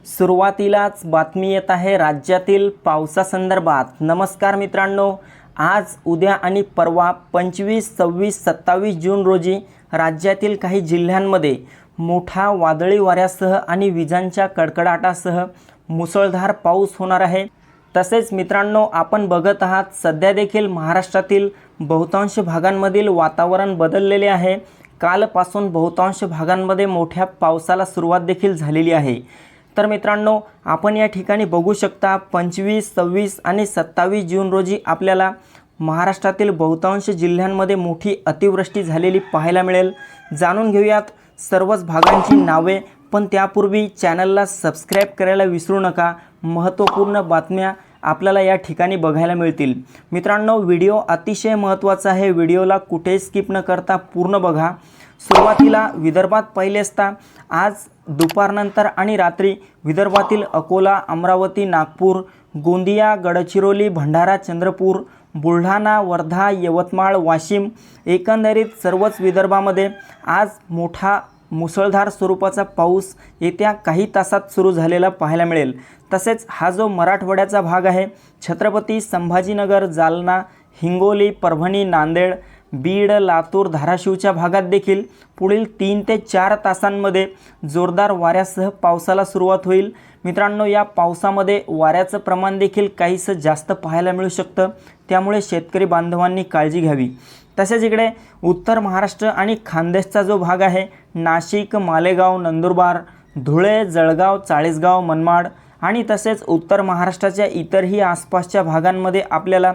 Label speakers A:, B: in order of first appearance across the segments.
A: सुरुवातीलाच बातमी येत आहे राज्यातील पावसासंदर्भात। नमस्कार मित्रांनो, आज उद्या आणि परवा 25, 26, 27 जून रोजी राज्यातील काही जिल्ह्यांमध्ये मोठा वादळी वाऱ्यासह आणि विजांच्या कडकडाटासह मुसळधार पाऊस होणार आहे। तसेच मित्रांनो, आपण बघत आहात सध्या देखील महाराष्ट्रातील बहुतांश भागांमधील वातावरण बदललेले आहे। कालपासून बहुतांश भागांमध्ये मोठ्या पावसाला सुरुवात देखील झालेली आहे। तर मित्रांनो, आपण या ठिकाणी बघू शकता 25, 26 आणि 27 जून रोजी आपल्याला महाराष्ट्रातील बहुतांश जिल्ह्यांमध्ये मोठी अतिवृष्टी झालेली पाहायला मिळेल। जाणून घेऊयात सर्वच भागांची नावे, पण त्यापूर्वी चॅनलला सबस्क्राइब करायला विसरू नका। महत्त्वपूर्ण बातम्या आपल्याला या ठिकाणी बघायला मिळतील। मित्रांनो, व्हिडिओ अतिशय महत्त्वाचा आहे, व्हिडिओला कुठे स्किप न करता पूर्ण बघा। सुरुवातीला विदर्भात पाहिले असता आज दुपारनंतर आणि रात्री विदर्भातील अकोला, अमरावती, नागपूर, गोंदिया, गडचिरोली, भंडारा, चंद्रपूर, बुलढाणा, वर्धा, यवतमाळ, वाशिम, एकंदरीत सर्वच विदर्भामध्ये आज मोठा मुसळधार स्वरूपाचा पाऊस येत्या काही तासात सुरू झालेला पाहायला मिळेल। तसेच हा जो मराठवाड्याचा भाग आहे, छत्रपती संभाजीनगर, जालना, हिंगोली, परभणी, नांदेड, बीड, लातूर, धाराशिवच्या भागात देखील पुढील 3 ते 4 तासांमध्ये जोरदार वाऱ्यासह पावसाला सुरुवात होईल। मित्रांनो, या पावसामध्ये वाऱ्याचं प्रमाण देखील काहीसं जास्त पाहायला मिळू शकतं, त्यामुळे शेतकरी बांधवांनी काळजी घ्यावी। तसेच इकडे उत्तर महाराष्ट्र आणि खानदेशचा जो भाग आहे, नाशिक, मालेगाव, नंदुरबार, धुळे, जळगाव, चाळीसगाव, मनमाड आणि तसेच उत्तर महाराष्ट्राच्या इतरही आसपासच्या भागांमध्ये आपल्याला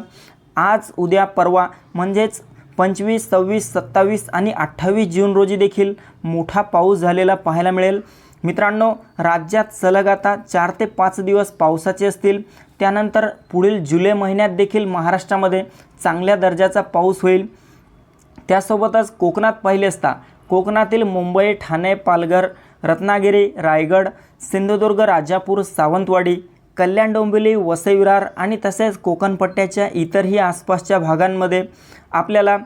A: आज, उद्या, परवा म्हणजेच 25, 26, 27 आणि 28 जून रोजी देखील मोठा पाऊस झालेला पाहायला मिळेल। मित्रांनो, राज्यात सलग आता 4 ते 5 दिवस पावसाचे असतील। त्यानंतर पुढील जुलै महिन्यात देखील महाराष्ट्रामध्ये चांगल्या दर्जाचा पाऊस होईल। त्यासोबतच कोकणात पाहिले असता कोकणातील मुंबई, ठाणे, पालघर, रत्नागिरी, रायगड, सिंधुदुर्ग, राजापूर, सावंतवाडी, कल्याण, डोंबिवली, वसई, विरार आणि तसेच कोकणपट्ट्याच्या इतरही आसपासच्या भागांमध्ये आपल्याला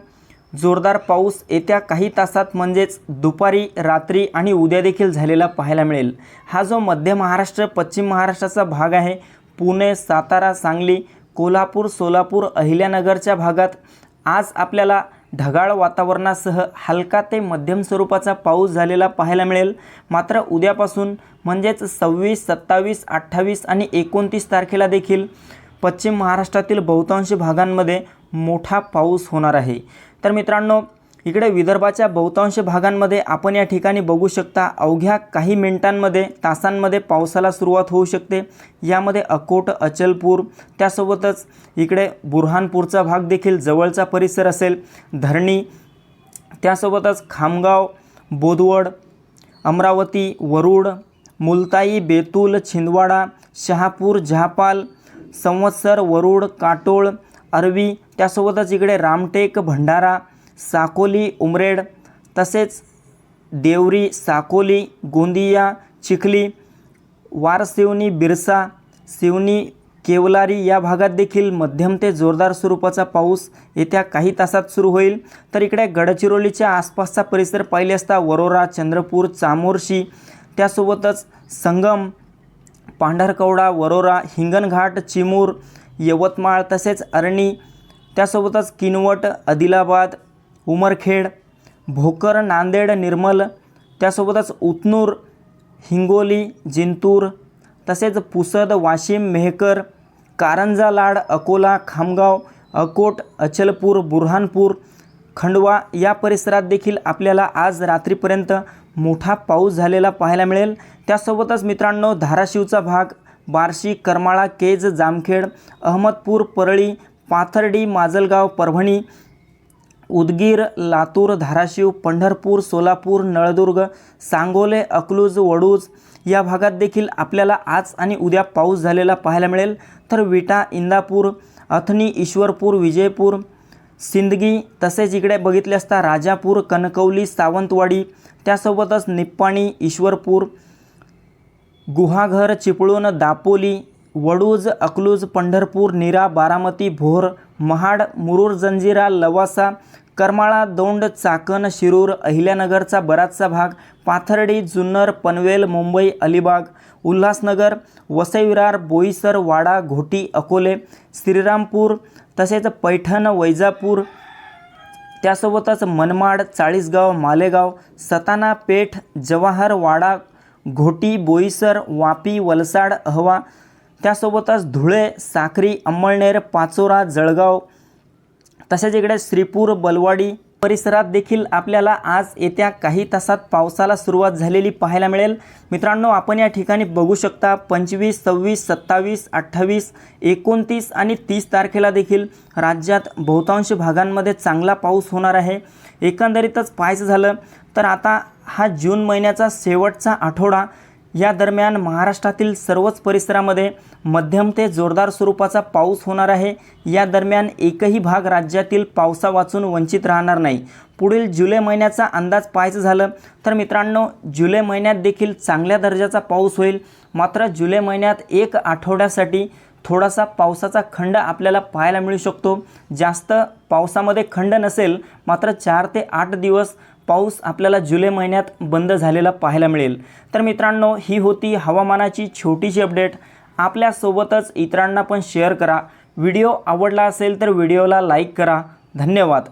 A: जोरदार पाऊस येत्या काही तासात म्हणजेच दुपारी, रात्री आणि उद्या देखील झालेला पाहायला मिळेल। हा जो मध्य महाराष्ट्र, पश्चिम महाराष्ट्राचा भाग आहे, पुणे, सातारा, सांगली, कोल्हापूर, सोलापूर, अहिल्यानगरच्या भागात आज आपल्याला ढगाळ वातावरणासह हलका ते मध्यम स्वरूपाचा पाऊस झालेला पाहायला मिळेल। मात्र उद्यापासून म्हणजेच 26, 27, 28 आणि 29 तारखेला देखील पश्चिम महाराष्ट्रातील बहुतांश भागांमध्ये मोठा पाऊस होणार आहे। तर मित्रांनो, इकडे विदर्भाच्या बहुतांश भागांमध्ये आपण या ठिकाणी बघू शकता अवघ्या काही मिनिटांमध्ये, तासांमध्ये पावसाला सुरुवात होऊ शकते। यामध्ये अकोट, अचलपूर, त्यासोबतच इकडे बुरहानपूरचा भाग देखील जवळचा परिसर असेल, धरणी, त्यासोबतच खामगाव, बोदवड, अमरावती, वरुड, मुलताई, बेतूल, छिंदवाडा, शहापूर, जहापाल, संवत्सर, वरुड, काटोळ, अरवी, त्यासोबतच इकडे रामटेक, भंडारा, साकोली, उमरेड, तसेच देवरी, साकोली, गोंदिया, चिखली, वारसिवनी, बिरसा, सिवनी, केवलारी या भागात देखील मध्यम ते जोरदार स्वरूपाचा पाऊस येत्या काही तासात सुरू होईल। तर इकडे गडचिरोलीच्या आसपासचा परिसर पाहिले असता वरोरा, चंद्रपूर, चामोर्शी, त्यासोबतच संगम, पांढरकवडा, वरोरा, हिंगणघाट, चिमूर, यवतमाळ, तसेच अरणी, त्यासोबतच किनवट, आदिलाबाद, उमरखेड, भोकर, नांदेड, निर्मल, त्यासोबतच उतनूर, हिंगोली, जिंतूर, तसेच पुसद, वाशिम, मेहकर, कारंजा, लाड, अकोला, खामगाव, अकोट, अचलपूर, बुरहानपूर, खंडवा या परिसरात देखील आपल्याला आज रात्रीपर्यंत मोठा पाऊस झालेला पाहायला मिळेल। त्यासोबतच मित्रांनो, धाराशिवचा भाग, बार्शी, करमाळा, केज, जामखेड, अहमदपूर, परळी, पाथर्डी, माजलगाव, परभणी, उदगीर, लातूर, धाराशिव, पंढरपूर, सोलापूर, नळदुर्ग, सांगोले, अकलूज, वडूज या भागात देखील आपल्याला आज आणि उद्या पाऊस झालेला पाहायला मिळेल। तर विटा, इंदापूर, अथणी, ईश्वरपूर, विजयपूर, सिंदगी, तसेच इकडे बघितले असता राजापूर, कणकवली, सावंतवाडी, त्यासोबतच निप्पाणी, ईश्वरपूर, गुहागर, चिपळूण, दापोली, वडूज, अकलूज, पंढरपूर, नीरा, बारामती, भोर, महाड, मुरुड, जंजिरा, लवासा, करमाळा, दौंड, चाकण, शिरूर, अहिल्यानगरचा बराचसा भाग, पाथर्डी, जुन्नर, पनवेल, मुंबई, अलिबाग, उल्हासनगर, वसई विरार, बोईसर, वाडा, घोटी, अकोले, श्रीरामपूर, तसेच पैठण, वैजापूर, त्यासोबतच मनमाड, चाळीसगाव, मालेगाव, सताना, पेठ, जवाहर, वाडा, घोटी, बोईसर, वापी, वलसाड, अहवा, त्यासोबतच धुळे, साक्री, अंमळनेर, पाचोरा, जळगाव, तसेच इकडे श्रीपूर, बलवाडी परिसरात देखील आपल्याला आज येत्या काही तासात पावसाला सुरुवात झालेली पाहायला मिळेल। मित्रांनो, आपण या ठिकाणी बघू शकता 25, 26, 27, 28, 29 आणि 30 तारखेला देखील राज्यात बहुतांश भागांमध्ये चांगला पाऊस होणार आहे। एकंदरीतच पाहायचं झालं तर आता हा जून महिन्याचा शेवटचा आठवडा, या दरम्यान महाराष्ट्रातील सर्वच परिसरामध्ये मध्यम ते जोरदार स्वरूपाचा पाऊस होणार आहे। या दरम्यान एकही भाग राज्यातील पावसावाचून वंचित राहणार नाही। पुढील जुलै महिन्याचा अंदाज पाहायचं झालं तर मित्रांनो, जुलै महिन्यात देखील चांगल्या दर्जाचा पाऊस होईल। मात्र जुलै महिन्यात एक आठवड्यासाठी थोडासा पावसाचा खंड आपल्याला पाहायला मिळू शकतो। जास्त पावसामध्ये खंड नसेल, मात्र 4 ते 8 दिवस पाऊस आपल्याला जुलै महिन्यात बंद झालेला पाहायला मिळेल। तर मित्रांनो, ही होती हवामानाची छोटीशी अपडेट। आपल्यासोबतच इतरांना पण शेअर करा। व्हिडिओ आवडला असेल तर व्हिडिओला लाईक करा। धन्यवाद।